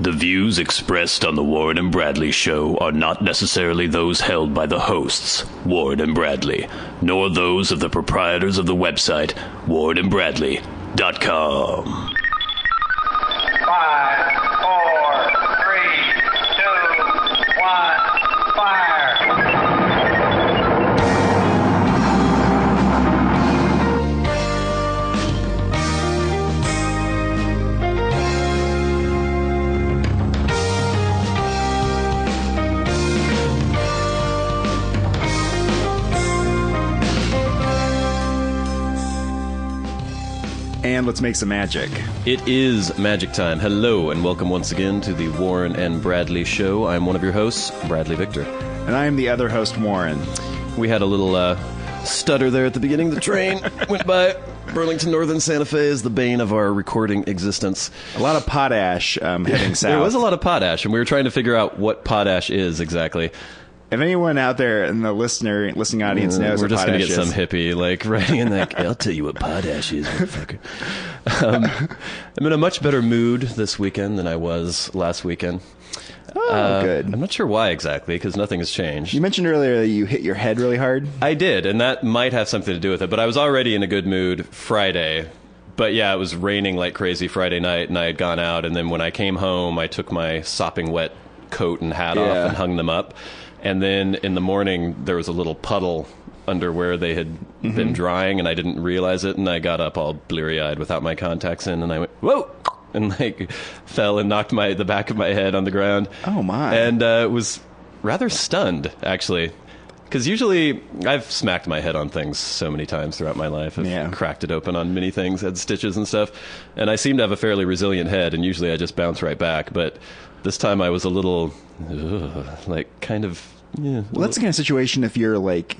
The views expressed on the Warren and Bradley Show are not necessarily those held by the hosts, Warren and Bradley, nor those of the proprietors of the website, warrenandbradley.com. 5, 4, 3, 2, 1, fire! And let's make some magic. It is magic time. Hello, and welcome once again to the Warren and Bradley Show. I'm one of your hosts, Bradley Victor. And I am the other host, Warren. We had a little stutter there at the beginning. The train went by. Burlington Northern Santa Fe is the bane of our recording existence. A lot of potash heading south. There was a lot of potash, and we were trying to figure out what potash is exactly. If anyone out there in the listening audience knows we're what just going to potash get is. some hippie like writing in like, I'll tell you what potash is, motherfucker. I'm in a much better mood this weekend than I was last weekend. Oh, good. I'm not sure why exactly, because nothing has changed. You mentioned earlier that you hit your head really hard. I did, and that might have something to do with it, but I was already in a good mood Friday. But yeah, it was raining like crazy Friday night, and I had gone out, and then when I came home, I took my sopping wet coat and hat off and hung them up. And then in the morning, there was a little puddle under where they had been drying, and I didn't realize it, and I got up all bleary-eyed without my contacts in, and I went, whoa! And like fell and knocked the back of my head on the ground. Oh, my. And was rather stunned, actually. Because usually I've smacked my head on things so many times throughout my life. I've cracked it open on many things, had stitches and stuff. And I seem to have a fairly resilient head, and usually I just bounce right back. But this time I was a little, kind of... Yeah. Well, that's the kind of situation if you're like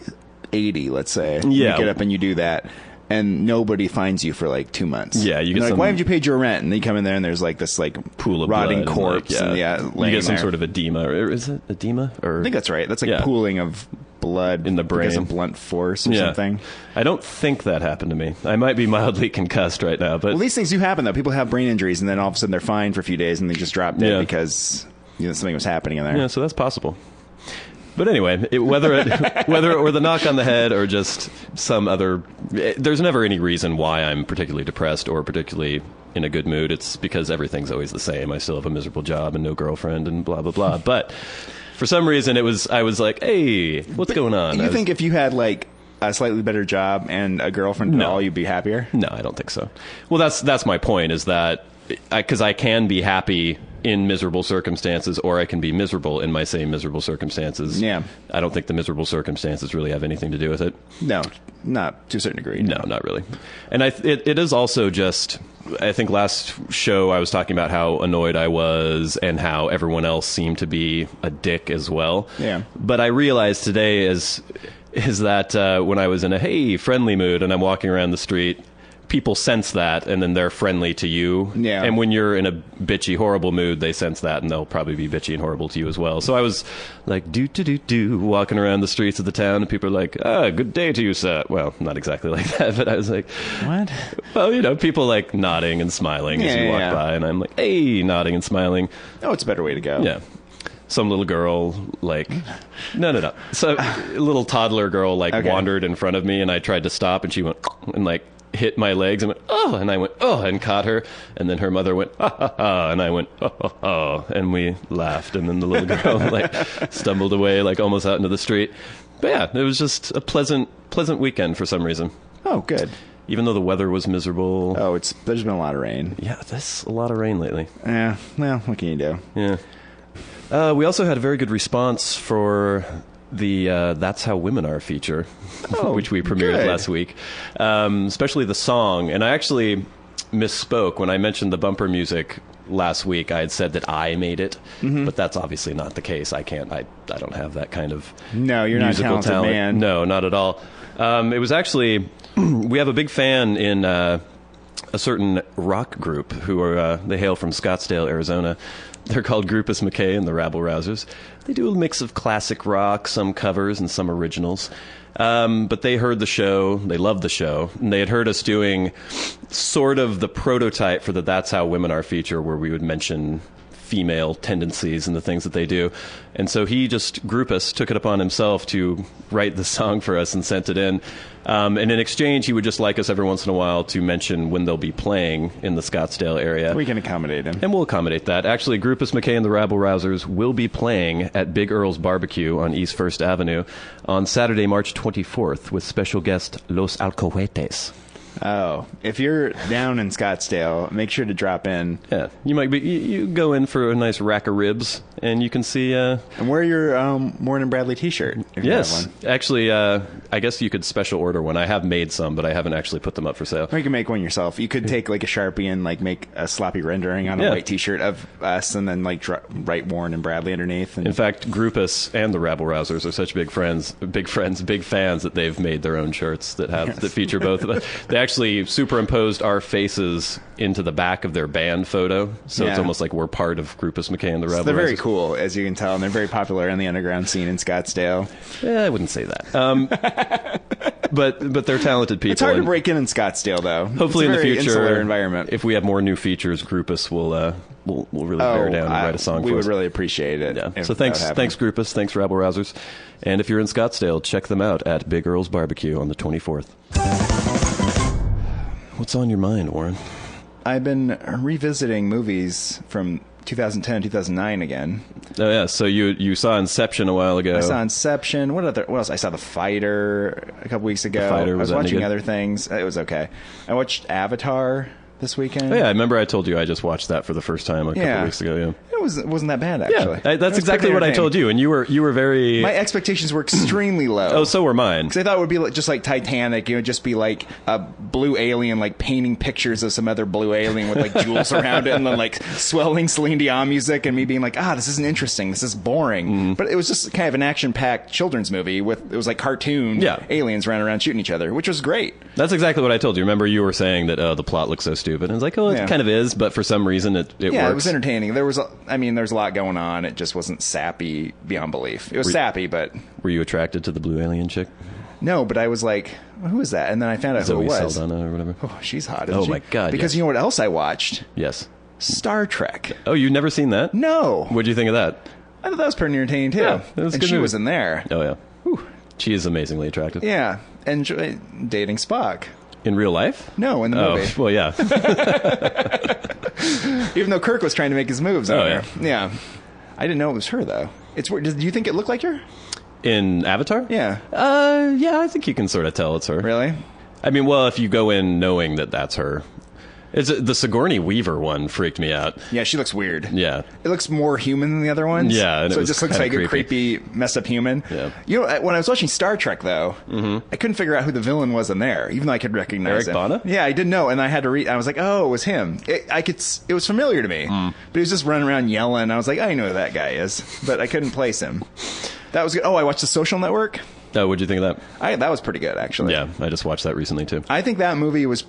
80, let's say. Yeah. You get up and you do that, and nobody finds you for like 2 months. Yeah, you get like, why haven't you paid your rent? And then you come in there and there's like this like pool of rotting blood corpse. and you get some sort of edema. Or is it edema? Or I think that's right. That's like pooling of blood in the brain because of blunt force or something. I don't think that happened to me. I might be mildly concussed right now, but well, these things do happen though. People have brain injuries and then all of a sudden they're fine for a few days and they just drop dead because something was happening in there. Yeah, so that's possible. But anyway, whether or the knock on the head or just some other, there's never any reason why I'm particularly depressed or particularly in a good mood. It's because everything's always the same. I still have a miserable job and no girlfriend and blah, blah, blah. But for some reason, I was like, hey, what's going on? You think if you had like a slightly better job and a girlfriend and all, you'd be happier? No, I don't think so. Well, that's my point, is that because I can be happy in miserable circumstances, or I can be miserable in my same miserable circumstances. Yeah. I don't think the miserable circumstances really have anything to do with it. No, not to a certain degree. No, not really. And it is also just, I think last show I was talking about how annoyed I was and how everyone else seemed to be a dick as well. Yeah. But I realized today is that when I was in a friendly mood and I'm walking around the street, people sense that, and then they're friendly to you. Yeah. And when you're in a bitchy, horrible mood, they sense that, and they'll probably be bitchy and horrible to you as well. So I was like, walking around the streets of the town, and people are like, good day to you, sir. Well, not exactly like that, but I was like, what? Well, people like nodding and smiling as you walk by, and I'm like, hey, nodding and smiling. Oh, it's a better way to go. Yeah. Some little girl, no. So a little toddler girl, wandered in front of me, and I tried to stop, and she went, and hit my legs and went, oh, and I went, oh, and caught her. And then her mother went, ha, ha, ha, and I went, oh, oh, oh, and we laughed. And then the little girl stumbled away, almost out into the street. But yeah, it was just a pleasant weekend for some reason. Oh, good. Even though the weather was miserable. Oh, there's been a lot of rain. Yeah, there's a lot of rain lately. Yeah, well, what can you do? Yeah. We also had a very good response for the That's How Women Are feature, which we premiered last week, especially the song. And I actually misspoke when I mentioned the bumper music last week. I had said that I made it, but that's obviously not the case. I don't have that kind of no, you're not a talented talent. Man. No, not at all. It was actually, we have a big fan in a certain rock group who are, they hail from Scottsdale, Arizona. They're called Groupus McKay and the Rabble Rousers. They do a mix of classic rock, some covers, and some originals. But they heard the show. They loved the show. And they had heard us doing sort of the prototype for the That's How Women Are feature, where we would mention female tendencies and the things that they do. And so he just, Groupus, took it upon himself to write the song for us and sent it in. And in exchange, he would just like us every once in a while to mention when they'll be playing in the Scottsdale area. We can accommodate him. And we'll accommodate that. Actually, Groupus McKay and the Rabble Rousers will be playing at Big Earl's Barbecue on East 1st Avenue on Saturday, March 24th with special guest Los Alcahuetes. Oh, if you're down in Scottsdale, make sure to drop in. Yeah, you might be. You go in for a nice rack of ribs, and you can see. And wear your Warren and Bradley T-shirt. If yes, you have one. actually, I guess you could special order one. I have made some, but I haven't actually put them up for sale. Or you can make one yourself. You could take like a Sharpie and like make a sloppy rendering on a white T-shirt of us, and then like write Warren and Bradley underneath. And... In fact, Groupus and the Rabble Rousers are such big fans that they've made their own shirts that feature both of us. They actually superimposed our faces into the back of their band photo, so it's almost like we're part of Groupus McKay and the Rebel. They're very cool, as you can tell, and they're very popular in the underground scene in Scottsdale. I wouldn't say that. But they're talented people. It's hard to break in Scottsdale, though. Hopefully, in the future, insular environment. If we have more new features, Groupus will really bear down and write a song for us. We would really appreciate it. Yeah. So thanks Groupus, thanks Rabble Rousers, and if you're in Scottsdale, check them out at Big Earl's Barbecue on the 24th. What's on your mind, Warren? I've been revisiting movies from 2010, 2009 again. Oh yeah, so you saw Inception a while ago. I saw Inception. What else? I saw The Fighter a couple weeks ago. The Fighter, I was watching good? Other things. It was okay. I watched Avatar this weekend. Oh yeah, I remember I told you I just watched that for the first time a couple weeks ago. Yeah. It wasn't that bad, actually. Yeah, that's exactly what I told you, and you were very... My expectations were extremely low. Oh, so were mine. Because I thought it would be just like Titanic. It would just be like a blue alien, like painting pictures of some other blue alien with like jewels around it, and then like swelling Celine Dion music, and me being like, this isn't interesting. This is boring. Mm-hmm. But it was just kind of an action-packed children's movie it was like cartoon aliens running around shooting each other, which was great. That's exactly what I told you. Remember, you were saying that the plot looks so stupid, and I was like, it kind of is, but for some reason it works. Yeah, it was entertaining. There was a lot going on. It just wasn't sappy beyond belief. It was sappy, but... Were you attracted to the blue alien chick? No, but I was like, who is that? And then I found out who it was. Saldana or whatever. Oh, she's hot, isn't she? Oh, my God, Because you know what else I watched? Yes. Star Trek. Oh, you've never seen that? No. What'd you think of that? I thought that was pretty entertaining, too. Yeah, it was and good she movie. was in there. Oh, yeah. Whew. She is amazingly attractive. Yeah. Enjoy dating Spock. In real life? No, in the movie. Oh, well, yeah. Even though Kirk was trying to make his moves on her. Yeah. Yeah. I didn't know it was her, though. It's weird. Do you think it looked like her? In Avatar? Yeah. Yeah, I think you can sort of tell it's her. Really? I mean, well, if you go in knowing that that's her. The Sigourney Weaver one freaked me out. Yeah, she looks weird. Yeah. It looks more human than the other ones. Yeah. And so it just looks like a creepy, messed up human. Yeah. You know, when I was watching Star Trek, though, I couldn't figure out who the villain was in there, even though I could recognize him. Eric Bana? Yeah, I didn't know, and I had to read. I was like, oh, it was him. It was familiar to me, but he was just running around yelling. I was like, I know who that guy is, but I couldn't place him. That was good. Oh, I watched The Social Network. Oh, what'd you think of that? That was pretty good, actually. Yeah, I just watched that recently, too. I think that movie was...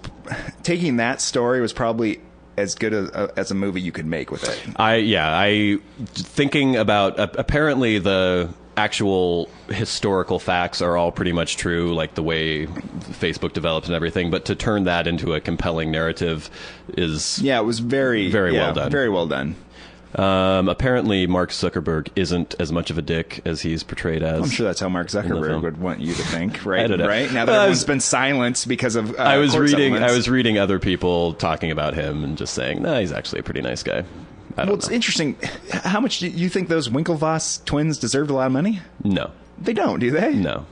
Taking that story was probably as good as a movie you could make with it. Thinking about... apparently, the actual historical facts are all pretty much true, like the way Facebook develops and everything, but to turn that into a compelling narrative is... Yeah, it was very well done. Very well done. Apparently, Mark Zuckerberg isn't as much of a dick as he's portrayed as. I'm sure that's how Mark Zuckerberg would want you to think, right? I don't know. Right now that everyone's been silenced because of I was settlements. reading other people talking about him and just saying, he's actually a pretty nice guy. It's interesting. How much do you think those Winklevoss twins deserved a lot of money? No, they don't. Do they? No.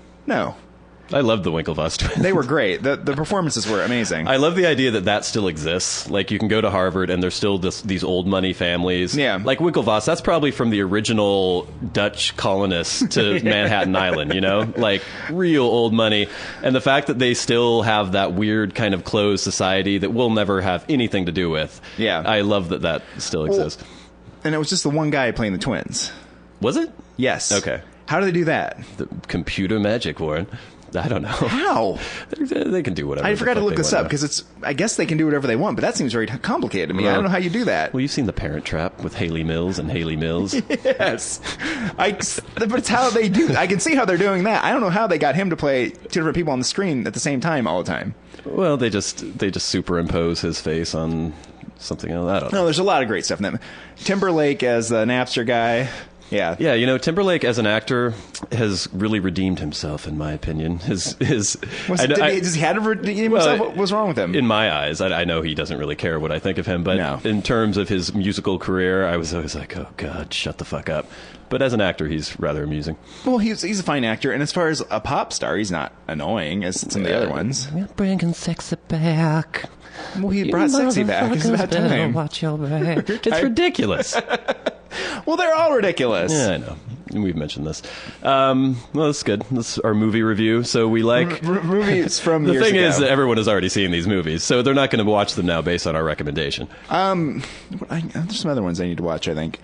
I loved the Winklevoss twins. They were great. The performances were amazing. I love the idea that still exists. Like, you can go to Harvard and there's still these old money families. Yeah. Like Winklevoss, that's probably from the original Dutch colonists to Manhattan Island, you know? Like, real old money. And the fact that they still have that weird kind of closed society that we'll never have anything to do with. Yeah. I love that still exists. And it was just the one guy playing the twins. Was it? Yes. Okay. How do they do that? The computer magic, Warren. I don't know. How? They can do whatever. I forgot to look this up because I guess they can do whatever they want, but that seems very complicated to me. I don't know how you do that. Well, you've seen The Parent Trap with Haley Mills and Haley Mills. Yes. But it's how they do it. I can see how they're doing that. I don't know how they got him to play two different people on the screen at the same time all the time. Well, they just superimpose his face on something else. I don't know. No, there's a lot of great stuff in that. Timberlake as the Napster guy. Yeah. Yeah, you know, Timberlake as an actor has really redeemed himself, in my opinion. Does he have to redeem himself? What was wrong with him? In my eyes, I know he doesn't really care what I think of him, but in terms of his musical career, I was always like, oh, God, shut the fuck up. But as an actor, he's rather amusing. Well, he's a fine actor, and as far as a pop star, he's not annoying as some of the other ones. We're bringing sexy back. Well, he brought sexy back. It's about time. Watch your back. It's ridiculous. Well, they're all ridiculous. Yeah, I know. We've mentioned this. Well, that's good. This is our movie review. So we like movies from the years thing ago. is that everyone has already seen these movies, so they're not going to watch them now based on our recommendation. There's some other ones I need to watch, I think.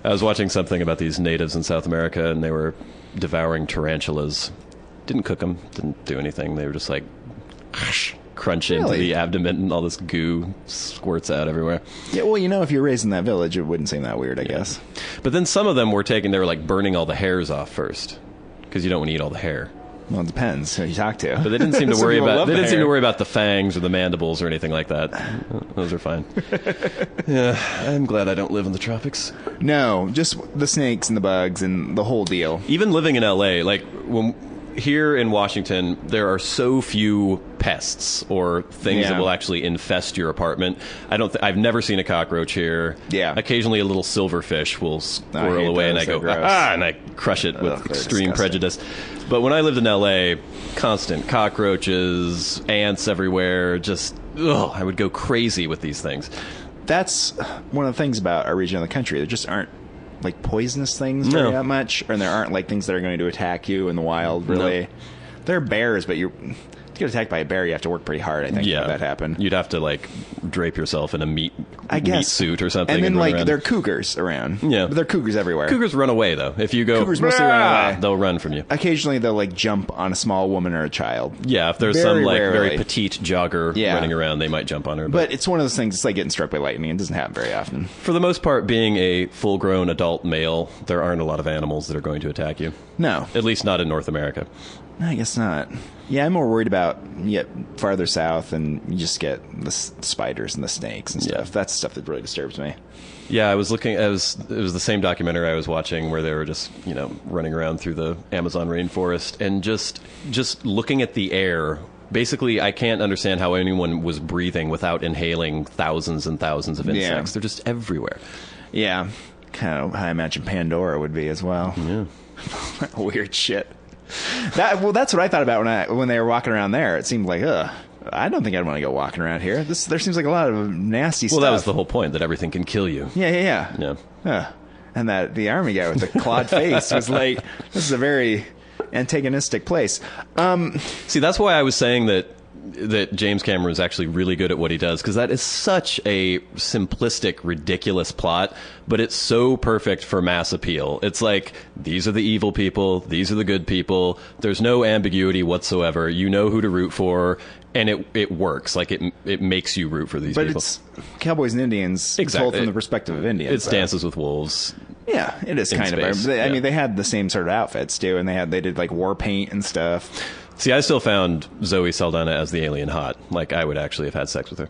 I was watching something about these natives in South America, and they were devouring tarantulas. Didn't cook them. Didn't do anything. They were just like crunch into the abdomen, and all this goo squirts out everywhere. Yeah, well, you know, if you're raised in that village, it wouldn't seem that weird, I guess. But then some of them they were like burning all the hairs off first, because you don't want to eat all the hair. Well, it depends who you talk to. But they didn't seem to worry about. They didn't seem to worry about the fangs or the mandibles or anything like that. Those are fine. Yeah, I'm glad I don't live in the tropics. No, just the snakes and the bugs and the whole deal. Even living in LA, like here in Washington, there are so few pests or things that will actually infest your apartment. I've never seen a cockroach here. Yeah. Occasionally a little silverfish will squirrel away, and I go, and I crush it with extreme prejudice. But when I lived in LA, constant cockroaches, ants everywhere, just, I would go crazy with these things. That's one of the things about our region of the country. There just aren't like poisonous things very that much, and there aren't like things that are going to attack you in the wild, really. Nope. There are bears, but to get attacked by a bear, you have to work pretty hard, I think, to make that happen. You'd have to, like, drape yourself in a meat suit or something. And then, like, there are cougars around. Yeah. But there are cougars everywhere. Cougars run away, though. If you go, cougars mostly run away. They'll run from you. Occasionally, they'll, like, jump on a small woman or a child. Yeah, if there's some, like, very petite jogger running around, they might jump on her. But it's one of those things, it's like getting struck by lightning. It doesn't happen very often. For the most part, being a full-grown adult male, there aren't a lot of animals that are going to attack you. No. At least not in North America. I guess not. Yeah, I'm more worried about farther south, and you just get the spiders and the snakes and stuff. That's the stuff that really disturbs me. Yeah, I was looking. It was the same documentary I was watching where they were just running around through the Amazon rainforest and just looking at the air. Basically, I can't understand how anyone was breathing without inhaling thousands and thousands of insects. Yeah. They're just everywhere. Yeah, kind of how I imagine Pandora would be as well. Yeah, weird shit. That's what I thought about when they were walking around there. It seemed like, I don't think I'd want to go walking around here. There seems like a lot of nasty stuff. Well, that was the whole point, that everything can kill you. Yeah. And that the army guy with the clawed face was like, this is a very antagonistic place. See, that's why I was saying that James Cameron is actually really good at what he does, because that is such a simplistic, ridiculous plot, but it's so perfect for mass appeal. It's like, these are the evil people, these are the good people, there's no ambiguity whatsoever, you know who to root for, and it works. Like, it makes you root for these people. But it's cowboys and Indians told from the perspective of Indians. It's Dances with Wolves. Yeah, it is kind of. I mean, they had the same sort of outfits, too, and they did, like, war paint and stuff. See, I still found Zoe Saldana as the alien hot. Like, I would actually have had sex with her.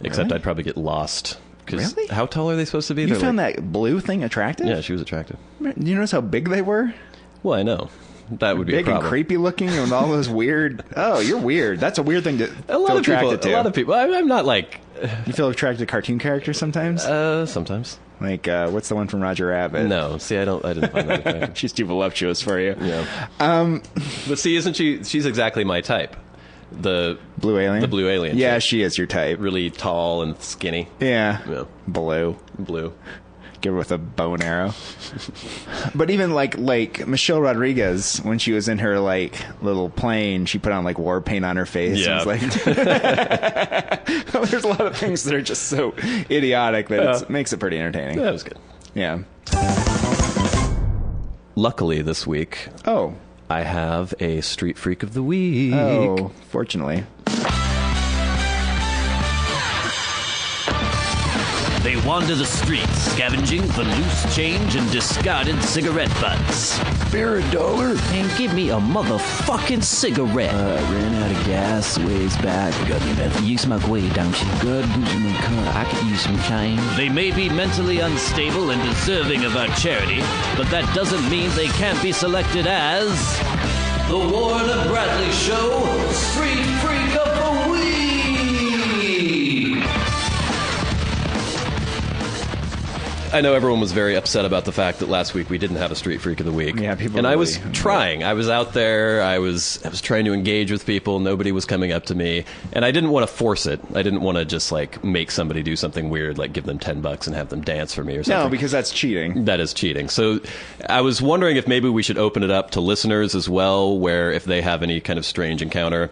Except I'd probably get lost. Really? How tall are they supposed to be? You found that blue thing attractive? Yeah, she was attractive. Do you notice how big they were? Well, I know. That would be a problem. Big and creepy looking and all those weird... Oh, you're weird. That's a weird thing to feel attracted to. A lot of people. I'm not like... You feel attracted to cartoon characters sometimes? Sometimes. Like, what's the one from Roger Rabbit? No, see, I didn't find that attractive. She's too voluptuous for you. Yeah. But see, isn't she? She's exactly my type. The blue alien? The blue alien. Yeah, she is your type. Really tall and skinny. Yeah. Blue. Give her with a bow and arrow. But even like Michelle Rodriguez, when she was in her like little plane, she put on like war paint on her face. Yeah. Like there's a lot of things that are just so idiotic that it makes it pretty entertaining. That was good. Yeah. Luckily this week, I have a Street Freak of the Week. Oh, fortunately. They wander the streets, scavenging for loose change and discarded cigarette butts. Spare $1 and give me a motherfucking cigarette. I ran out of gas ways back. I got me, man. You smoke weed, don't you? Good, my car. I could use some change. They may be mentally unstable and deserving of our charity, but that doesn't mean they can't be selected as the Warren and Bradley Show Street Freak of the Week. I know everyone was very upset about the fact that last week we didn't have a Street Freak of the Week. Yeah, people. And really, I was trying. I was out there. I was trying to engage with people. Nobody was coming up to me, and I didn't want to force it. I didn't want to just like make somebody do something weird, like give them $10 and have them dance for me or something. No, because that's cheating. That is cheating. So I was wondering if maybe we should open it up to listeners as well, where if they have any kind of strange encounter.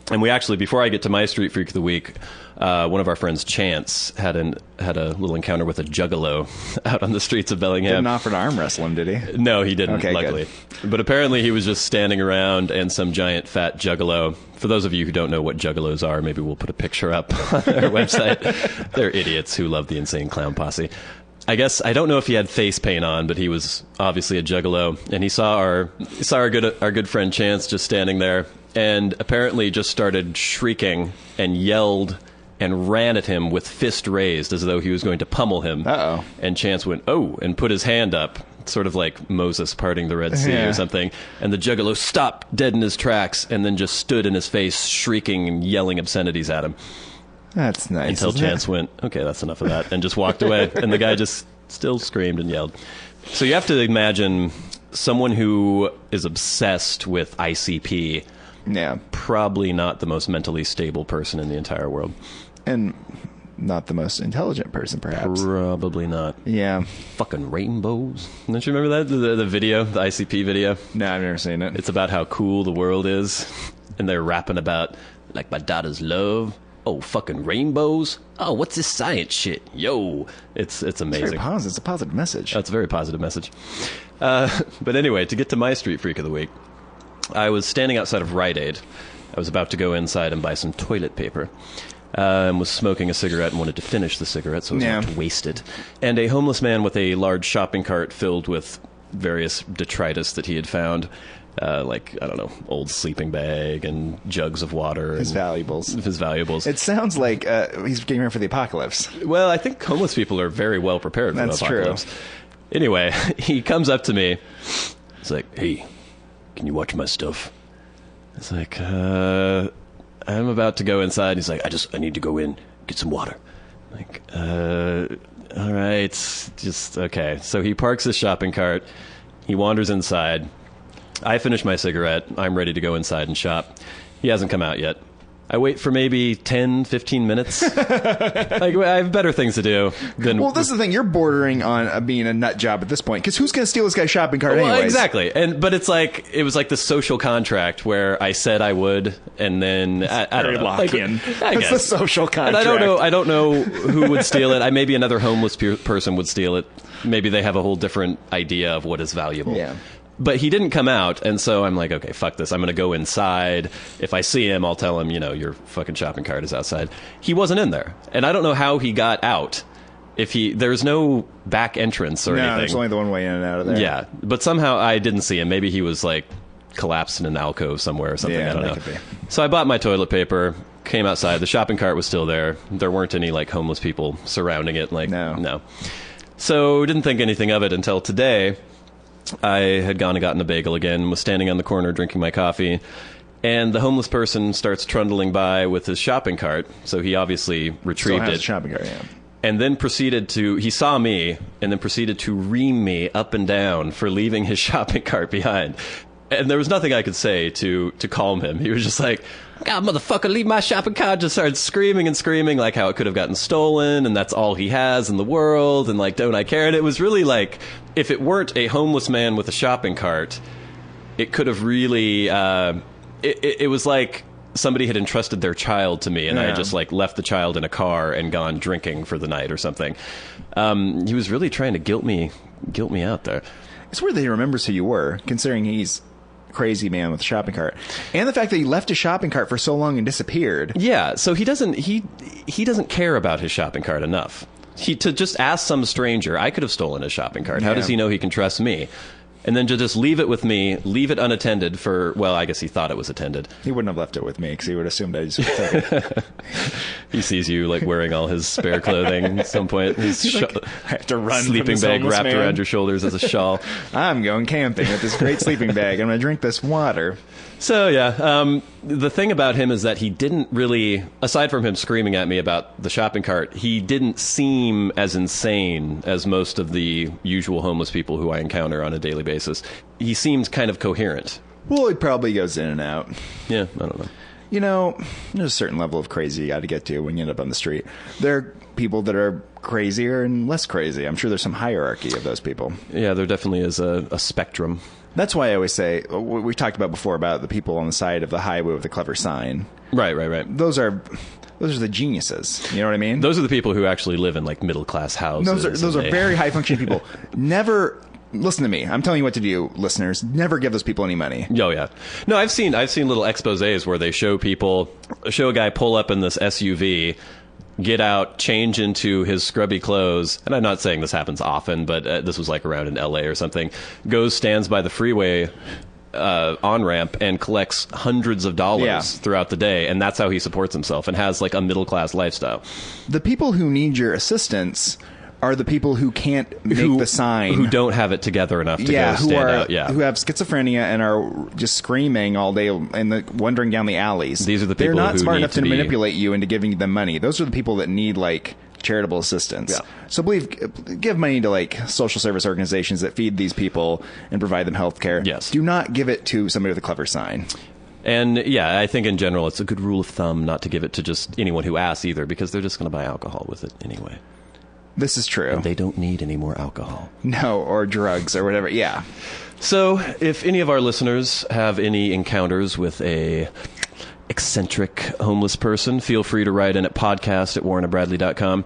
And we actually, before I get to my Street Freak of the Week, one of our friends, Chance, had a little encounter with a juggalo out on the streets of Bellingham. Didn't offer to arm wrestle him, did he? No, he didn't, Okay, luckily. Good. But apparently he was just standing around, and some giant fat juggalo. For those of you who don't know what juggalos are, maybe we'll put a picture up on our website. They're idiots who love the Insane Clown Posse. I guess, I don't know if he had face paint on, but he was obviously a juggalo, and he saw our good friend Chance just standing there, and apparently just started shrieking and yelled and ran at him with fist raised as though he was going to pummel him. Uh-oh. And Chance went, oh, and put his hand up, sort of like Moses parting the Red Sea or something. And the juggalo stopped dead in his tracks and then just stood in his face, shrieking and yelling obscenities at him. That's nice. Until Chance went, okay, that's enough of that, and just walked away. And the guy just still screamed and yelled. So you have to imagine someone who is obsessed with ICP. Yeah. Probably not the most mentally stable person in the entire world. And not the most intelligent person, perhaps. Probably not. Yeah. Fucking rainbows. Don't you remember that? The video, the ICP video? No, I've never seen it. It's about how cool the world is. And they're rapping about, like, my daughter's love. Oh, fucking rainbows. Oh, what's this science shit? Yo. It's amazing. It's very positive. It's a positive message. That's a very positive message. But anyway, to get to my Street Freak of the Week, I was standing outside of Rite Aid. I was about to go inside and buy some toilet paper. And was smoking a cigarette and wanted to finish the cigarette so as not to waste it. And a homeless man with a large shopping cart filled with various detritus that he had found, like, I don't know, old sleeping bag and jugs of water. His valuables. His valuables. It sounds like he's getting ready for the apocalypse. Well, I think homeless people are very well prepared for the apocalypse. True. Anyway, he comes up to me. He's like, hey, can you watch my stuff? It's like, I'm about to go inside. He's like, I need to go in, get some water. I'm like, all right, just, okay. So he parks his shopping cart. He wanders inside. I finish my cigarette. I'm ready to go inside and shop. He hasn't come out yet. I wait for maybe 10, 15 minutes. Like, I have better things to do than... Well, this is the thing. You're bordering on being a nut job at this point, because who's going to steal this guy's shopping cart anyways? Exactly. But it's like, it was like the social contract where I said I would, and then... I don't know. Lock-in. It's the social contract. And I don't know who would steal it. Maybe another homeless person would steal it. Maybe they have a whole different idea of what is valuable. Yeah. But he didn't come out, and so I'm like, okay, fuck this. I'm going to go inside. If I see him, I'll tell him, your fucking shopping cart is outside. He wasn't in there, and I don't know how he got out. There's no back entrance or anything. No, there's only the one way in and out of there. Yeah, but somehow I didn't see him. Maybe he was, like, collapsed in an alcove somewhere or something. Yeah, I don't know. Could be. So I bought my toilet paper, came outside. The shopping cart was still there. There weren't any, like, homeless people surrounding it. Like, no. So didn't think anything of it until today. I had gone and gotten a bagel again, was standing on the corner drinking my coffee, and the homeless person starts trundling by with his shopping cart, so he obviously retrieved Still has it. a shopping cart, yeah. And then he saw me, and then proceeded to ream me up and down for leaving his shopping cart behind. And there was nothing I could say to calm him. He was just like, God, motherfucker, leave my shopping cart. Just started screaming and screaming like how it could have gotten stolen, and that's all he has in the world, and like, don't I care? And it was really like, if it weren't a homeless man with a shopping cart, it could have really, it was like somebody had entrusted their child to me, and I had just like left the child in a car and gone drinking for the night or something. He was really trying to guilt me out there. It's weird that he remembers who you were, considering he's crazy man with a shopping cart, and the fact that he left his shopping cart for so long and disappeared. Yeah, so he doesn't care about his shopping cart enough. To just ask some stranger, I could have stolen his shopping cart. How does he know he can trust me? And then to just leave it with me, leave it unattended for, well, I guess he thought it was attended. He wouldn't have left it with me because he would have assumed I just took it. He sees you like wearing all his spare clothing at some point. He's I have to run. Sleeping bag wrapped man. around your shoulders as a shawl. I'm going camping with this great sleeping bag. I'm going to drink this water. So, yeah, the thing about him is that he didn't really, aside from him screaming at me about the shopping cart, he didn't seem as insane as most of the usual homeless people who I encounter on a daily basis. He seemed kind of coherent. Well, it probably goes in and out. Yeah, I don't know. You know, there's a certain level of crazy you got to get to when you end up on the street. There are people that are crazier and less crazy. I'm sure there's some hierarchy of those people. Yeah, there definitely is a spectrum. That's why I always say, we talked about before about the people on the side of the highway with the clever sign. Right. Those are the geniuses. You know what I mean? Those are the people who actually live in like middle class houses. Those are very high functioning people. Never listen to me. I'm telling you what to do, listeners. Never give those people any money. Oh yeah. No, I've seen little exposés where they show a guy pull up in this SUV, get out, change into his scrubby clothes, and I'm not saying this happens often, but this was like around in LA or something, stands by the freeway on-ramp and collects hundreds of dollars throughout the day, and that's how he supports himself and has like a middle-class lifestyle. The people who need your assistance are the people who can't make the sign. Who don't have it together enough to go stand out. Yeah, who have schizophrenia and are just screaming all day and wandering down the alleys. These are the people They're not who smart need enough to manipulate you into giving them money. Those are the people that need, like, charitable assistance. Yeah. So give money to, like, social service organizations that feed these people and provide them health care. Yes. Do not give it to somebody with a clever sign. And, yeah, I think in general it's a good rule of thumb not to give it to just anyone who asks either, because they're just going to buy alcohol with it anyway. This is true. And they don't need any more alcohol. No, or drugs or whatever. Yeah. So, if any of our listeners have any encounters with a eccentric homeless person, feel free to write in at podcast@warrenandbradley.com.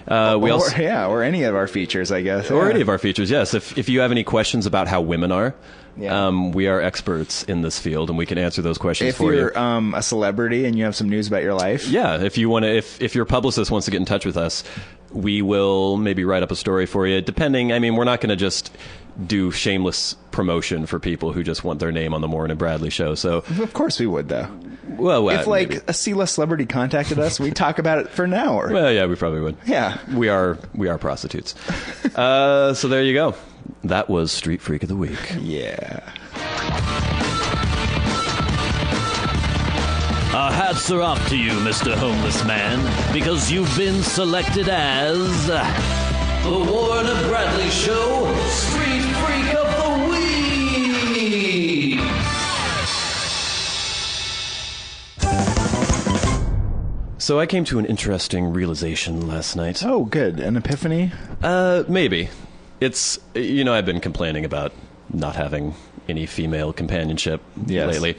Or any of our features, I guess. Or any of our features, yes. If you have any questions about how women are, we are experts in this field, and we can answer those questions for you. If you're a celebrity and you have some news about your life. Yeah, if your publicist wants to get in touch with us, we will maybe write up a story for you, depending. I mean, we're not going to just do shameless promotion for people who just want their name on the Warren and Bradley show. So of course we would, though. Well, if a C-list celebrity contacted us, we'd talk about it for an hour. Well, yeah, we probably would. Yeah, we are prostitutes. So there you go. That was Street Freak of the Week. Yeah. Our hats are off to you, Mr. Homeless Man, because you've been selected as the Warren and Bradley Show Street Freak of the Week. So I came to an interesting realization last night. Oh, good. An epiphany? Maybe. It's, I've been complaining about not having any female companionship lately.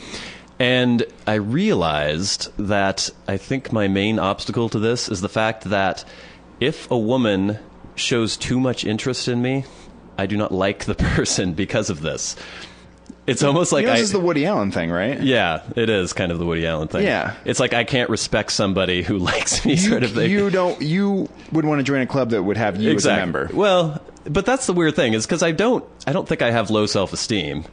And I realized that I think my main obstacle to this is the fact that if a woman shows too much interest in me, I do not like the person because of this. It's almost like this is the Woody Allen thing, right? Yeah, it is kind of the Woody Allen thing. Yeah. It's like I can't respect somebody who likes me sort of thing. You would want to join a club that would have you as a member. Well, but that's the weird thing, is because I don't think I have low self-esteem.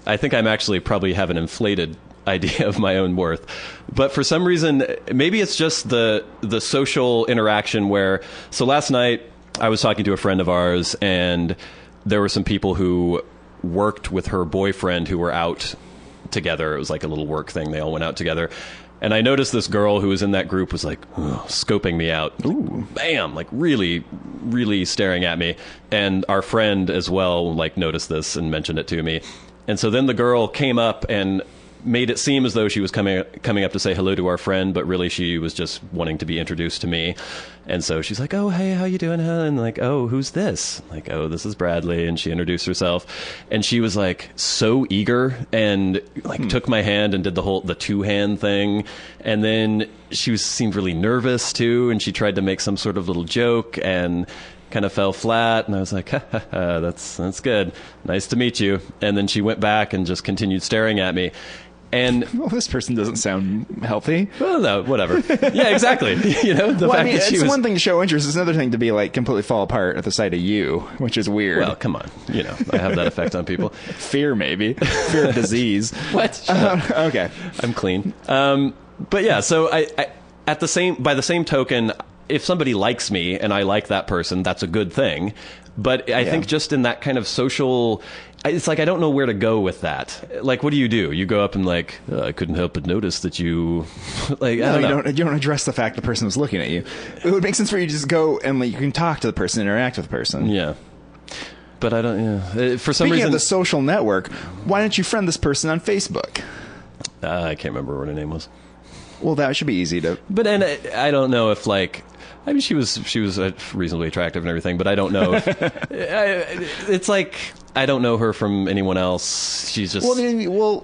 I think I'm actually probably have an inflated idea of my own worth. But for some reason, maybe it's just the social interaction where, so last night I was talking to a friend of ours, and there were some people who worked with her boyfriend who were out together. It was like a little work thing. They all went out together. And I noticed this girl who was in that group was like scoping me out. Ooh. Bam! Like really, really staring at me. And our friend as well like noticed this and mentioned it to me. And so then the girl came up and made it seem as though she was coming up to say hello to our friend, but really she was just wanting to be introduced to me. And so she's like, "Oh, hey, how you doing?" And like, "Oh, who's this?" Like, "Oh, this is Bradley." And she introduced herself, and she was like so eager and like took my hand and did the two-hand thing. And then she seemed really nervous too, and she tried to make some sort of little joke and kind of fell flat, and I was like, that's good. Nice to meet you. And then she went back and just continued staring at me. And well, this person doesn't sound healthy. Well, no, whatever. Yeah, exactly. The Well, fact I mean, that she it's was, one thing to show interest. It's another thing to be like completely fall apart at the sight of you, which is weird. well, come on. I have that effect on people. Fear, maybe. Fear of disease. What? Shut up. Okay. I'm clean. But yeah, so by the same token, if somebody likes me and I like that person, that's a good thing. But I think just in that kind of social, it's like I don't know where to go with that. Like, what do? You go up and like, I couldn't help but notice that you, like, No, I don't know. you don't address the fact the person was looking at you. It would make sense for you to just go and like you can talk to the person, interact with the person. Yeah. But I don't. Yeah. For some Speaking reason, of the social network, why don't you friend this person on Facebook? I can't remember what her name was. Well, that should be easy to. But and I don't know if like. I mean, she was reasonably attractive and everything, but I don't know. It's like I don't know her from anyone else. She's just Well,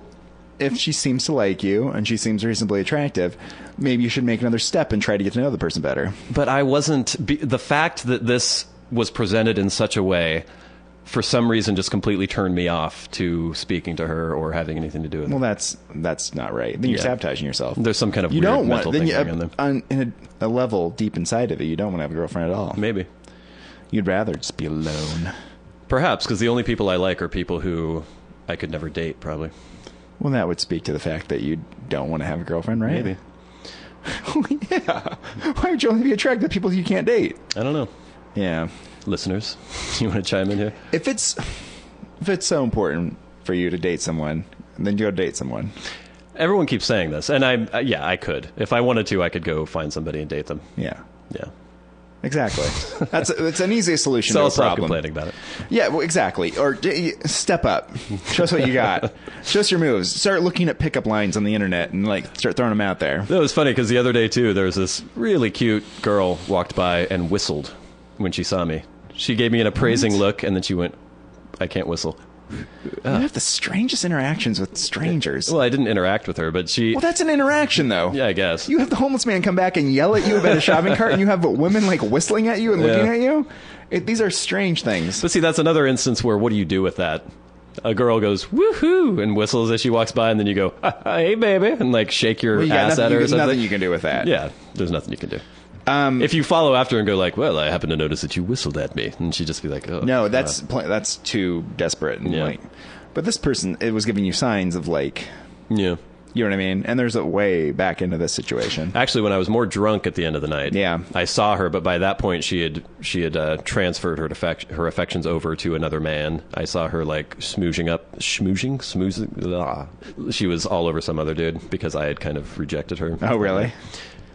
if she seems to like you and she seems reasonably attractive, maybe you should make another step and try to get to know the person better. But I wasn't. The fact that this was presented in such a way, for some reason, just completely turned me off to speaking to her or having anything to do with it. Well, that's not right. Then you're sabotaging yourself. There's some kind of you weird don't want mental then thing you, going on there. in a level deep inside of it. You don't want to have a girlfriend at all. Maybe. You'd rather just be alone. Perhaps, because the only people I like are people who I could never date, probably. Well, that would speak to the fact that you don't want to have a girlfriend, right? Maybe. Yeah. Why would you only be attracted to people you can't date? I don't know. Yeah. Listeners, you want to chime in here? If it's so important for you to date someone, then go date someone. Everyone keeps saying this, and I could. If I wanted to, I could go find somebody and date them. Yeah. Yeah. Exactly. It's an easy solution So to I'll a stop problem. complaining about it. Yeah, well, exactly. Or step up. Show us what you got. Show us your moves. Start looking at pickup lines on the internet and like start throwing them out there. It was funny because the other day too, there was this really cute girl walked by and whistled when she saw me. She gave me an appraising look, and then she went, "I can't whistle." You have the strangest interactions with strangers. Well, I didn't interact with her, but she... Well, that's an interaction, though. Yeah, I guess. You have the homeless man come back and yell at you about a shopping cart, and you have women like whistling at you and looking at you. These are strange things. But see, that's another instance where what do you do with that? A girl goes, woohoo, and whistles as she walks by, and then you go, hey, baby, and like shake your ass at her or There's something. nothing you can do with that. Yeah, there's nothing you can do. If you follow after and go like, well, I happen to notice that you whistled at me, and she'd just be like, oh. No, that's too desperate. And like, but this person, it was giving you signs of like, yeah. You know what I mean? And there's a way back into this situation. Actually, when I was more drunk at the end of the night, yeah, I saw her, but by that point she had transferred her affections over to another man. I saw her like schmoozing. She was all over some other dude because I had kind of rejected her. Oh, really?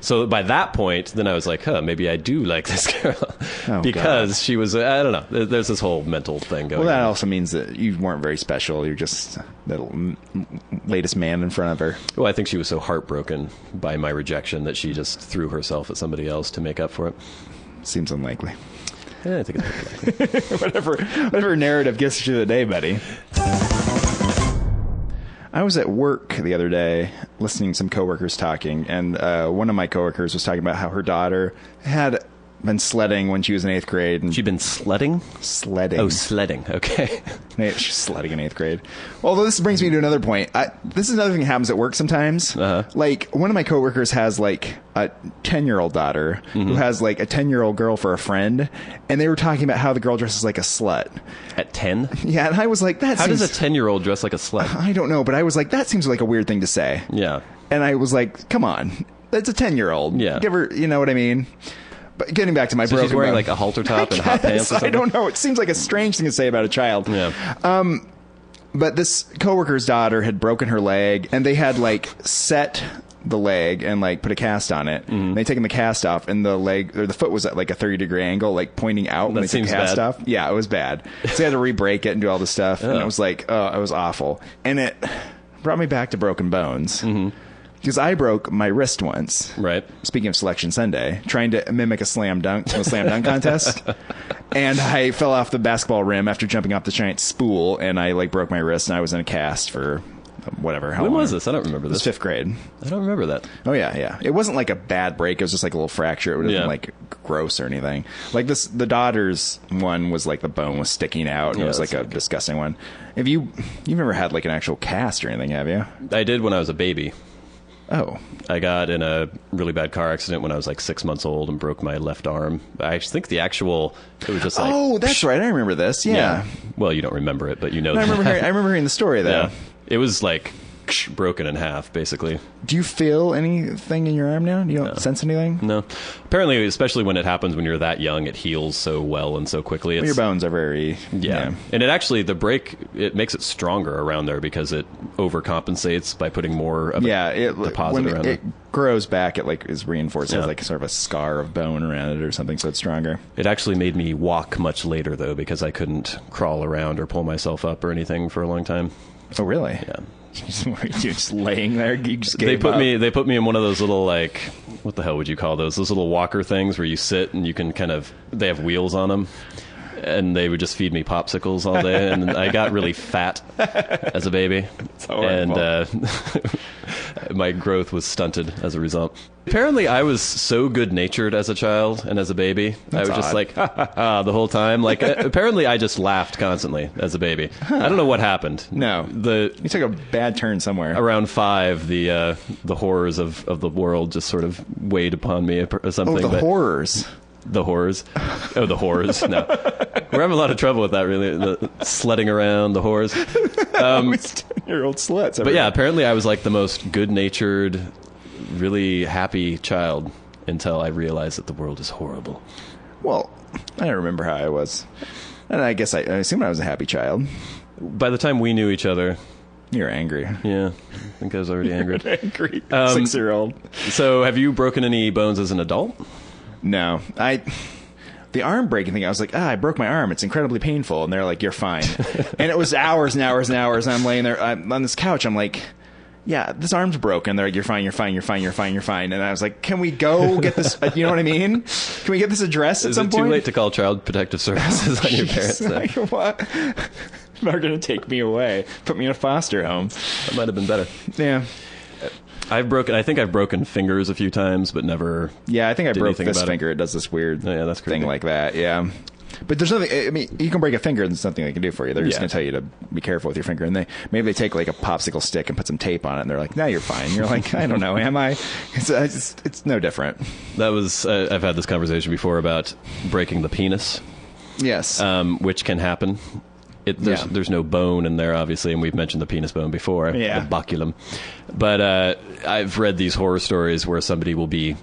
So by that point, then I was like, maybe I do like this girl. Because she was, I don't know, there's this whole mental thing going on. Well, that also means that you weren't very special. You're just the latest man in front of her. Well, I think she was so heartbroken by my rejection that she just threw herself at somebody else to make up for it. Seems unlikely. Yeah, I think it's unlikely. whatever narrative gets you today, buddy. I was at work the other day listening to some coworkers talking, and one of my coworkers was talking about how her daughter had been sledding when she was in 8th grade. And she'd been sledding? Sledding. Oh, sledding. Okay. She's sledding in 8th grade. Although this brings me to another point. This is another thing that happens at work sometimes. Uh-huh. Like, one of my coworkers has, like, a 10-year-old daughter who has, like, a 10-year-old girl for a friend, and they were talking about how the girl dresses like a slut. At 10? Yeah, and I was like, How does a 10-year-old dress like a slut? I don't know, but I was like, that seems like a weird thing to say. Yeah. And I was like, come on. That's a 10-year-old. Yeah. Give her, you know what I mean? But getting back to my broken she's wearing bone, like a halter top and hot pants or something? I don't know. It seems like a strange thing to say about a child. Yeah. But this coworker's daughter had broken her leg, and they had like set the leg and like put a cast on it. Mm-hmm. They'd taken the cast off, and the leg or the foot was at like a 30-degree angle, like pointing out when they took the cast off. Yeah, it was bad. So they had to re-break it and do all this stuff, and it was like, it was awful. And it brought me back to broken bones. Mm-hmm. Because I broke my wrist once. Right. Speaking of Selection Sunday, trying to mimic a slam dunk contest. And I fell off the basketball rim after jumping off the giant spool, and I like broke my wrist, and I was in a cast for whatever. When was this? I don't remember this. It was 5th grade. I don't remember that. Oh, yeah. It wasn't like a bad break. It was just like a little fracture. It wasn't like gross or anything. Like the daughter's one was like the bone was sticking out. And it was like a disgusting one. You've never had like an actual cast or anything, have you? I did when I was a baby. Oh. I got in a really bad car accident when I was like 6 months old and broke my left arm. I think it was just like... Oh, that's right. I remember this. Yeah. Well, you don't remember it, but you know I remember hearing the story, though. Yeah. It was like broken in half, basically. Do you feel anything in your arm now? You don't sense anything? No. Apparently, especially when it happens when you're that young, it heals so well and so quickly. Your bones are very... Yeah. And it actually, the break, it makes it stronger around there because it overcompensates by putting more of a deposit around it. It grows back, it like is reinforced. It has like sort of a scar of bone around it or something, so it's stronger. It actually made me walk much later, though, because I couldn't crawl around or pull myself up or anything for a long time. Oh, really? Yeah. You're just laying there. You just they put me in one of those little, like, what the hell would you call those little walker things where you sit and you can they have wheels on them, and they would just feed me popsicles all day, and I got really fat as a baby, and my growth was stunted as a result. Apparently, I was so good-natured as a child and as a baby. That's I was odd. just like, the whole time. Like, apparently, I just laughed constantly as a baby. I don't know what happened. No. You took a bad turn somewhere. Around 5, the horrors of the world just sort of weighed upon me or something. Oh, the horrors. The horrors. Oh, the horrors. No. We're having a lot of trouble with that, really. The sledding around, the horrors. 10-year-old sluts. But yeah, apparently I was like the most good-natured, really happy child until I realized that the world is horrible. Well, I don't remember how I was. And I guess I assume I was a happy child. By the time we knew each other... You're angry. Yeah, I think I was already angry. Angry 6-year-old. So have you broken any bones as an adult? No. The arm breaking thing, I was like, I broke my arm. It's incredibly painful. And they're like, you're fine. And it was hours and hours and hours. And I'm laying there on this couch. I'm like, yeah, this arm's broken. They're like, you're fine, you're fine, you're fine, you're fine, you're fine. And I was like, can we go get this? You know what I mean? Can we get this addressed at some point? Is it too late to call Child Protective Services on your parents? Like, what? They're going to take me away, put me in a foster home. That might have been better. Yeah. I think I've broken fingers a few times, but never. Yeah, I think I broke this finger. It does this weird that's thing like that. Yeah. But there's nothing. I mean, you can break a finger, and there's nothing they can do for you. They're just going to tell you to be careful with your finger. And maybe they take like a popsicle stick and put some tape on it, and they're like, "No, you're fine." You're like, "I don't know, am I?" It's no different. That was. I've had this conversation before about breaking the penis. Yes. Which can happen. There's no bone in there, obviously, and we've mentioned the penis bone before, the baculum. But I've read these horror stories where somebody will be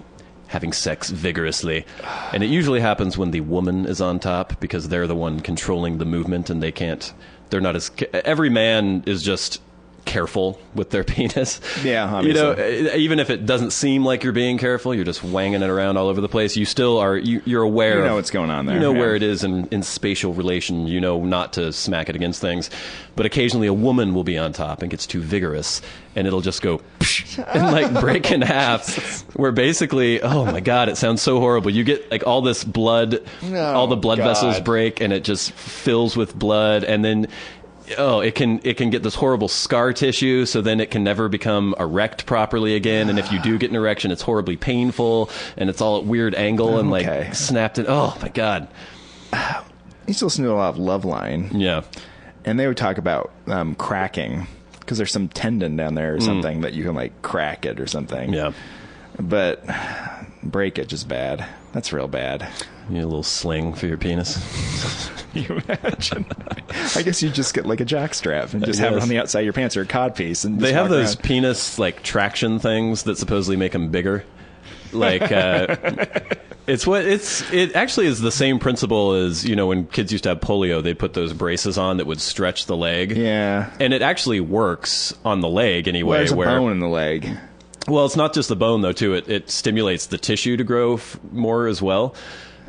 having sex vigorously, and it usually happens when the woman is on top because they're the one controlling the movement, and they're not as... Every man is just careful with their penis. Yeah, obviously. Even if it doesn't seem like you're being careful, you're just wanging it around all over the place. You still are. You're aware. You know what's going on there. You know where it is in spatial relation. You know not to smack it against things. But occasionally a woman will be on top and gets too vigorous, and it'll just go and like break in half. Where basically, oh my god, it sounds so horrible. You get like all this blood, all the blood vessels break, and it just fills with blood, and then. Oh, it can get this horrible scar tissue, so then it can never become erect properly again. And if you do get an erection, it's horribly painful, and it's all at weird angle and like snapped in. Oh my god! I used to listen to a lot of Loveline. Yeah, and they would talk about cracking because there's some tendon down there or something that you can like crack it or something. Yeah, but breakage is bad. That's real bad. You need a little sling for your penis. Can you imagine? I guess you just get like a jock strap and just have it on the outside of your pants or a cod piece. And they have those around. Penis like traction things that supposedly make them bigger. Like it actually is the same principle as when kids used to have polio, they put those braces on that would stretch the leg. Yeah, and it actually works on the leg anyway. Well, there's a bone in the leg. Well, it's not just the bone though. Too, it stimulates the tissue to grow more as well.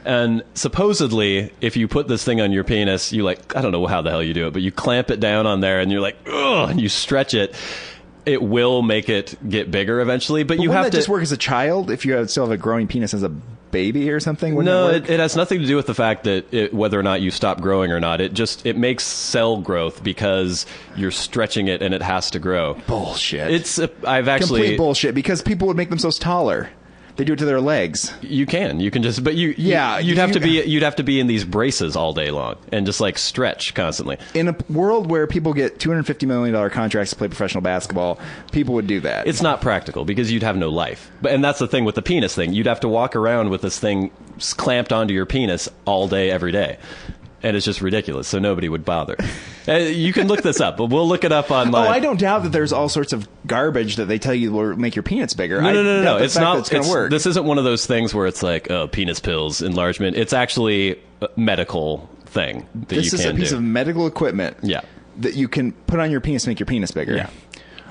And supposedly, if you put this thing on your penis, you I don't know how the hell you do it, but you clamp it down on there and you're like, ugh, and you stretch it. It will make it get bigger eventually, but you have to just work as a child if you still have a growing penis as a baby or something? No, it has nothing to do with the fact that whether or not you stop growing or not. It makes cell growth because you're stretching it and it has to grow. Bullshit. I've actually complete bullshit because people would make themselves taller. They do it to their legs. You can just, but you'd have to be in these braces all day long and just like stretch constantly. In a world where people get $250 million contracts to play professional basketball, people would do that. It's not practical because you'd have no life. And that's the thing with the penis thing. You'd have to walk around with this thing clamped onto your penis all day, every day. And it's just ridiculous, so nobody would bother. You can look this up, but we'll look it up online. I don't doubt that there's all sorts of garbage that they tell you will make your penis bigger. No. It's not. It's going to work. This isn't one of those things where it's like, oh, penis pills, enlargement. It's actually a medical thing that you can do. This is a piece of medical equipment that you can put on your penis to make your penis bigger. Yeah.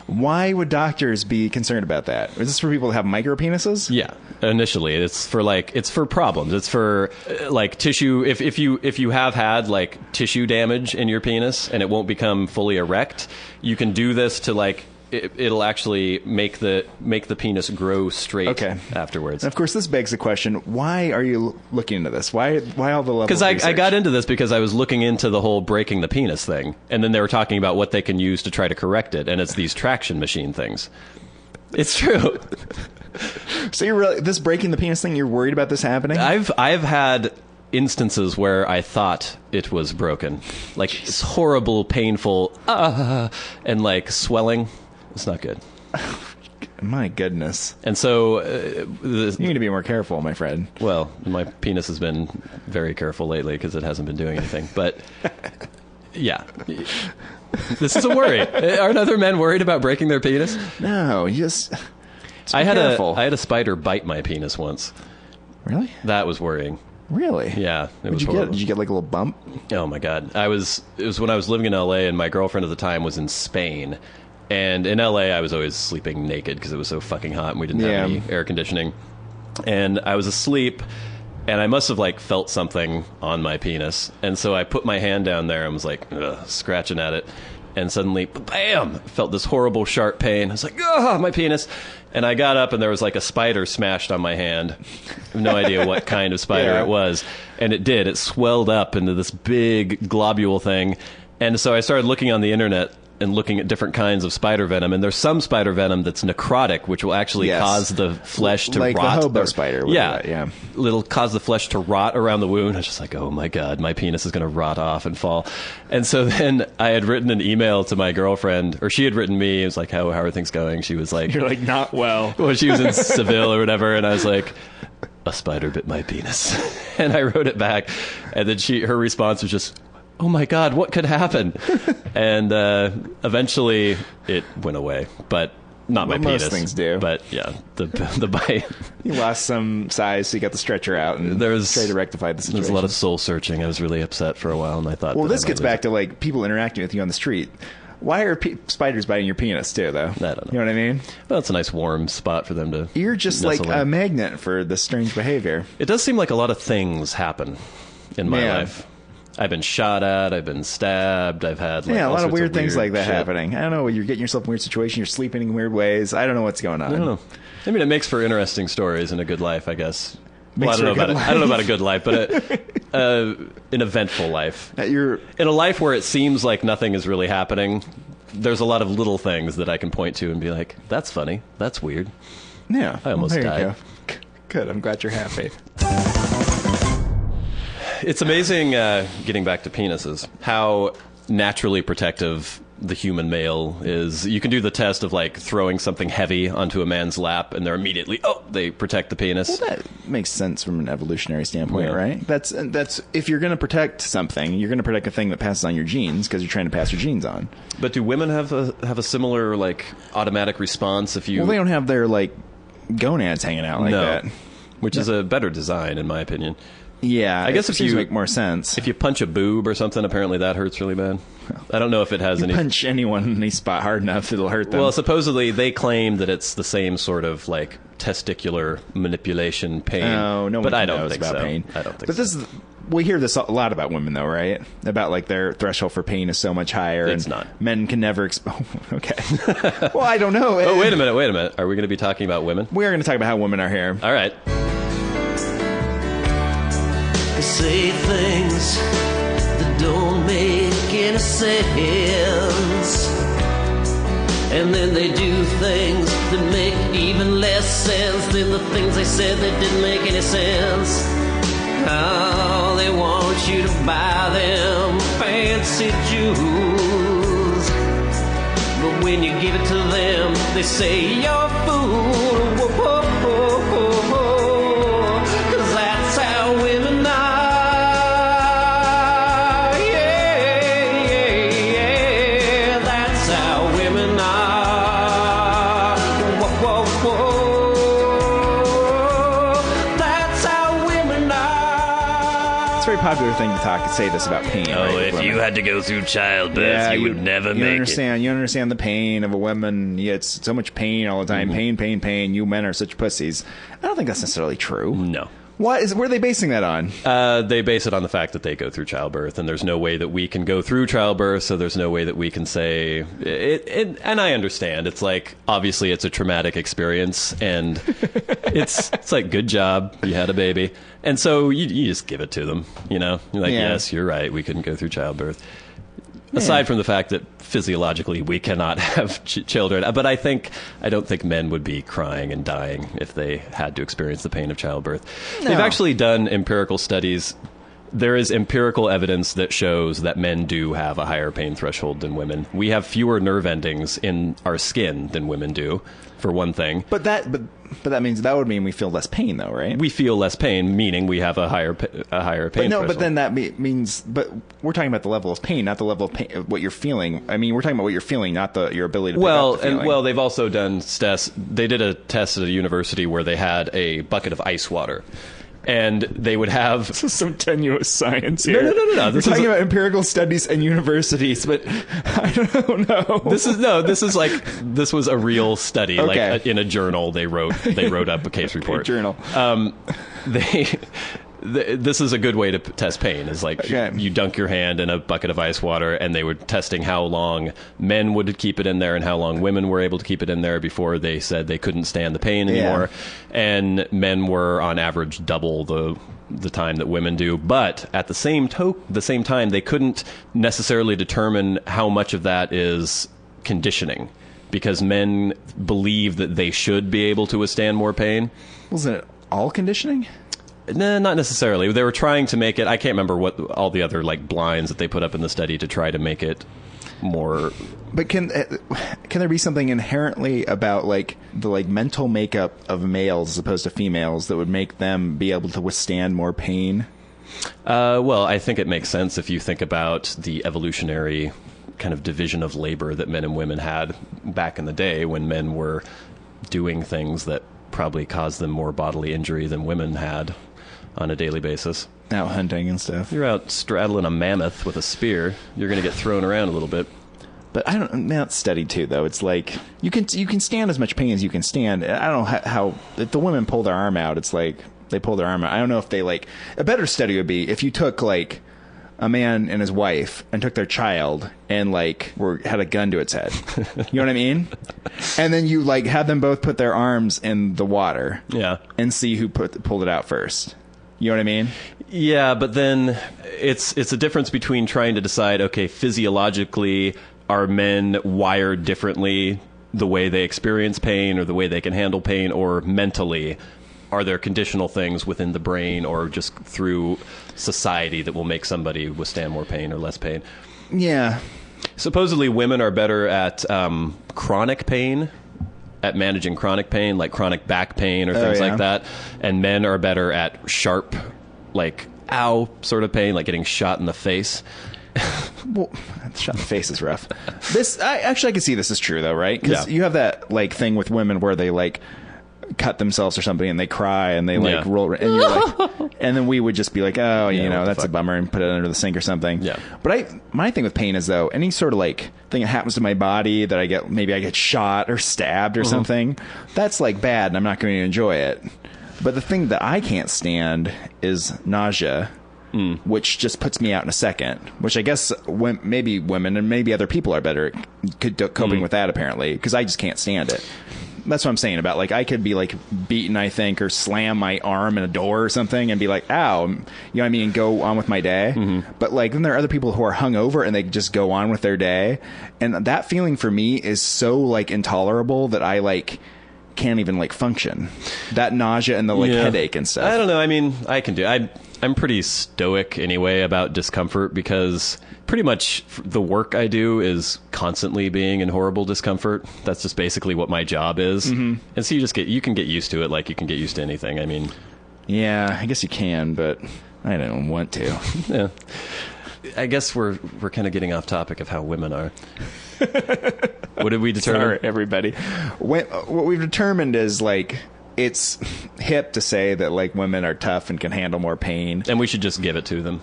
Why would doctors be concerned about that? Is this for people that have micro penises? Yeah, initially it's for problems. It's for like tissue. If you have had like tissue damage in your penis and it won't become fully erect, you can do this to like it'll actually make the penis grow straight afterwards. And of course, this begs the question: why are you looking into this? Why all the levels? Because I got into this because I was looking into the whole breaking the penis thing, and then they were talking about what they can use to try to correct it, and it's these traction machine things. It's true. So you're really, this breaking the penis thing? You're worried about this happening? I've had instances where I thought it was broken, like it's horrible, painful, and like swelling. It's not good. My goodness. And so you need to be more careful, my friend. Well, my penis has been very careful lately because it hasn't been doing anything. But yeah, this is a worry. Aren't other men worried about breaking their penis? No, just I had a spider bite my penis once. Really? That was worrying. Really? Yeah. Did you get like a little bump? Oh my God. It was when I was living in LA and my girlfriend at the time was in Spain. And in LA, I was always sleeping naked because it was so fucking hot and we didn't have any air conditioning. And I was asleep, and I must have like felt something on my penis. And so I put my hand down there and was like scratching at it. And suddenly, bam! Felt this horrible sharp pain. I was like, my penis. And I got up and there was like a spider smashed on my hand. I have no idea what kind of spider it was. And it did. It swelled up into this big globule thing. And so I started looking on the internet and looking at different kinds of spider venom, and there's some spider venom that's necrotic, which will actually cause the flesh to rot. Like the hobo spider. It'll cause the flesh to rot around the wound. I was just like, oh my God, my penis is going to rot off and fall. And so then I had written an email to my girlfriend, or she had written me. It was like, how are things going? She was like, you're like, not well. Well, she was in Seville or whatever, and I was like, a spider bit my penis. And I wrote it back, and then her response was just, oh my God, what could happen? And eventually it went away, but not my penis. Most things do. But yeah, the bite. You lost some size, so you got the stretcher out and tried to rectify the situation. There's a lot of soul searching. I was really upset for a while, and I thought, well, this gets back to like people interacting with you on the street. Why are spiders biting your penis too, though? I don't know. You know what I mean? Well, it's a nice warm spot for them to. You're just like a magnet for this strange behavior. It does seem like a lot of things happen in my life. I've been shot at. I've been stabbed. I've had a lot of weird things like that happening. I don't know. You're getting yourself in weird situations. You're sleeping in weird ways. I don't know what's going on. I don't know. I mean, it makes for interesting stories and a good life, I guess. Well, I don't know about a good life, but an eventful life. In a life where it seems like nothing is really happening, there's a lot of little things that I can point to and be like, "That's funny. That's weird." Yeah, I almost died. Good. I'm glad you're happy. It's amazing, getting back to penises, how naturally protective the human male is. You can do the test of like throwing something heavy onto a man's lap and they're immediately, they protect the penis. Well, that makes sense from an evolutionary standpoint, right? That's if you're going to protect something, you're going to protect a thing that passes on your genes because you're trying to pass your genes on. But do women have a similar like automatic response if you... Well, they don't have their like gonads hanging out like that. Which is a better design in my opinion. Yeah, I guess if you make more sense. If you punch a boob or something, apparently that hurts really bad. I don't know if it has any. Punch anyone in any spot hard enough, it'll hurt them. Well, supposedly they claim that it's the same sort of like testicular manipulation pain. Oh, no one but I don't knows think about so. pain. I don't think. But so. We hear this a lot about women, though, right? About like their threshold for pain is so much higher. It's and not. Men can never. Okay. Well, I don't know. Oh, wait a minute. Are we going to be talking about women? We are going to talk about how women are here. All right. They say things that don't make any sense. And then they do things that make even less sense than the things they said that didn't make any sense. Oh, they want you to buy them fancy jewels, but when you give it to them, they say you're a fool. Whoa, whoa, whoa, whoa, whoa. 'Cause that's how women are. Yeah, yeah, yeah. That's how women are. Whoa, whoa, whoa. That's how women are. It's a very popular thing to say this about pain. Oh, right? if you had to go through childbirth, you would never make it. You understand the pain of a woman. Yeah, it's so much pain all the time. Pain, pain, pain. You men are such pussies. I don't think that's necessarily true. No. Where are they basing that on? They base it on the fact that they go through childbirth, and there's no way that we can go through childbirth, so there's no way that we can say it. And I understand. It's like, obviously, it's a traumatic experience, and it's like, good job, you had a baby. And so you just give it to them, you know? You're like, yes, you're right, we couldn't go through childbirth. Aside from the fact that physiologically we cannot have children, but I don't think men would be crying and dying if they had to experience the pain of childbirth. No. They've actually done empirical studies. There is empirical evidence that shows that men do have a higher pain threshold than women. We have fewer nerve endings in our skin than women do, for one thing. But that would mean we feel less pain, though, right? We feel less pain, meaning we have a higher pain threshold. But then that means. But we're talking about the level of pain, not the level of pain, what you're feeling. I mean, we're talking about what you're feeling, not your ability to. Pick up the feeling. They've also done tests. They did a test at a university where they had a bucket of ice water. And they would have... This is some tenuous science here. No. We're talking about empirical studies and universities, but I don't know. This was a real study. Okay. Like in a journal, they wrote up a case report. Journal. This is a good way to test pain. Is like you dunk your hand in a bucket of ice water, and they were testing how long men would keep it in there and how long women were able to keep it in there before they said they couldn't stand the pain anymore. And men were on average double the time that women do. But at the same time, they couldn't necessarily determine how much of that is conditioning, because men believe that they should be able to withstand more pain. Wasn't it all conditioning? No, not necessarily. They were trying to make it. I can't remember what all the other blinds that they put up in the study to try to make it more. But can there be something inherently about the mental makeup of males as opposed to females that would make them be able to withstand more pain? Well, I think it makes sense if you think about the evolutionary kind of division of labor that men and women had back in the day, when men were doing things that probably caused them more bodily injury than women had on a daily basis. Out hunting and stuff. You're out straddling a mammoth with a spear, you're going to get thrown around a little bit. But I don't. That's studied too, though. It's like you can stand as much pain as you can stand. I don't know how if the women pull their arm out, it's like they pull their arm out. I don't know if they a better study would be if you took a man and his wife and took their child and had a gun to its head. You know what I mean? And then you had them both put their arms in the water. Yeah. And see who pulled it out first. You know what I mean? Yeah, but then it's a difference between trying to decide, okay, physiologically, are men wired differently the way they experience pain or the way they can handle pain, or mentally, are there conditional things within the brain or just through society that will make somebody withstand more pain or less pain? Yeah. Supposedly women are better at chronic pain, at managing chronic pain, like chronic back pain or things like that. And men are better at sharp, ow sort of pain, like getting shot in the face. Well, shot in the face is rough. I can see this is true, though, right? Because you have that thing with women where they cut themselves or something and they cry and they roll, and you're and then we would just be that's a bummer, and put it under the sink or something. Yeah. But my thing with pain is, though, any sort of thing that happens to my body that I get shot or stabbed or something, that's bad and I'm not going to enjoy it. But the thing that I can't stand is nausea, which just puts me out in a second, which I guess maybe women and maybe other people are better at coping with that, apparently, because I just can't stand it. That's what I'm saying about, like, I could be, like, beaten, I think, or slam my arm in a door or something and be like, ow, you know what I mean, and go on with my day. Mm-hmm. But, like, then there are other people who are hungover and they just go on with their day. And that feeling for me is so, like, intolerable that I, like, can't even, like, function. That nausea and the, like, headache and stuff. I don't know. I mean, I can do I'm pretty stoic anyway about discomfort because pretty much the work I do is constantly being in horrible discomfort. That's just basically what my job is. Mm-hmm. And so you can get used to it like you can get used to anything. I mean, yeah, I guess you can, but I don't want to. Yeah. I guess we're kind of getting off topic of how women are. What did we determine? Sorry, everybody. What we've determined is, like, it's hip to say that, like, women are tough and can handle more pain, and we should just give it to them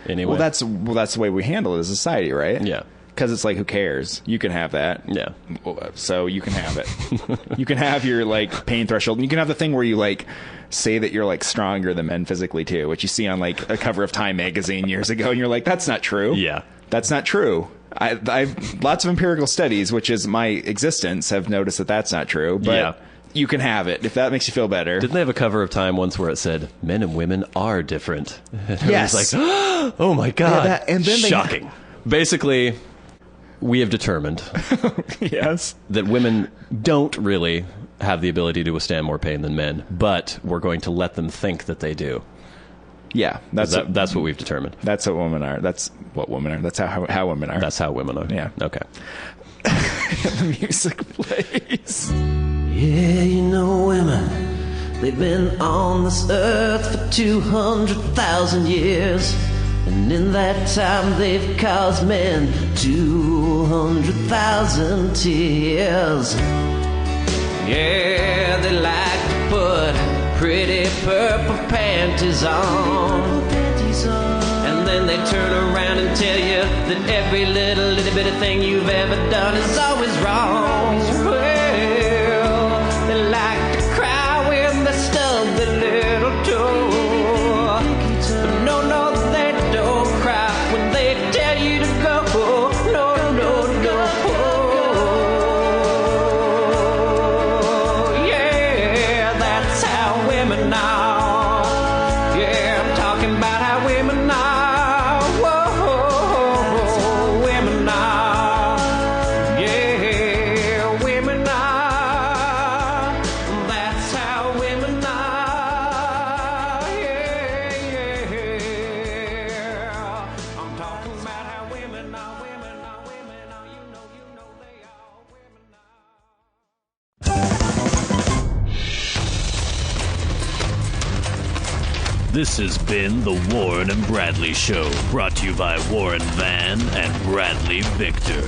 anyway. Well, that's the way we handle it as a society, right? Yeah. Because it's like, who cares? You can have that. Yeah. So you can have it. You can have your, like, pain threshold, and you can have the thing where you, like, say that you're, like, stronger than men physically too, which you see on, like, a cover of Time magazine years ago, and you're like, that's not true. Yeah. That's not true. I've lots of empirical studies, which is my existence, have noticed that that's not true. But yeah. You can have it if that makes you feel better. Didn't they have a cover of Time once where it said men and women are different? Yes. It was like, oh my god, yeah, and then shocking. Basically, we have determined yes, that women don't really have the ability to withstand more pain than men, but we're going to let them think that they do. Yeah, that's what we've determined. That's what women are. That's what women are. That's how women are. That's how women are. Yeah. Okay. The music plays. Yeah, you know women, they've been on this earth for 200,000 years. And in that time they've caused men 200,000 tears. Yeah, they like to put pretty purple panties on. And then they turn around and tell you that every little bit of thing you've ever done is always wrong. Well, they like to cry when they stub their little toe. But no, they don't cry when they tell you to go. No. Yeah, that's how women are. Yeah, I'm talking about how women are. Whoa, women are. Yeah, women are. That's how women are. Yeah. I'm talking about how women are. You know they are. Women are. This has been the Warren and Bradley Show, brought to you by Warren Van and Bradley Victor.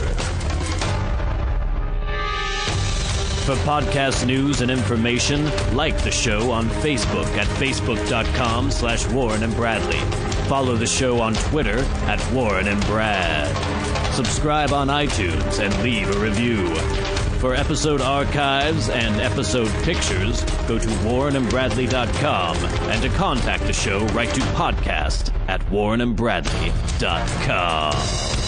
For podcast news and information, like the show on Facebook at facebook.com/Warren and Bradley. Follow the show on Twitter at Warren and Brad. Subscribe on iTunes and leave a review. For episode archives and episode pictures, go to warrenandbradley.com, and to contact the show, write to podcast@warrenandbradley.com.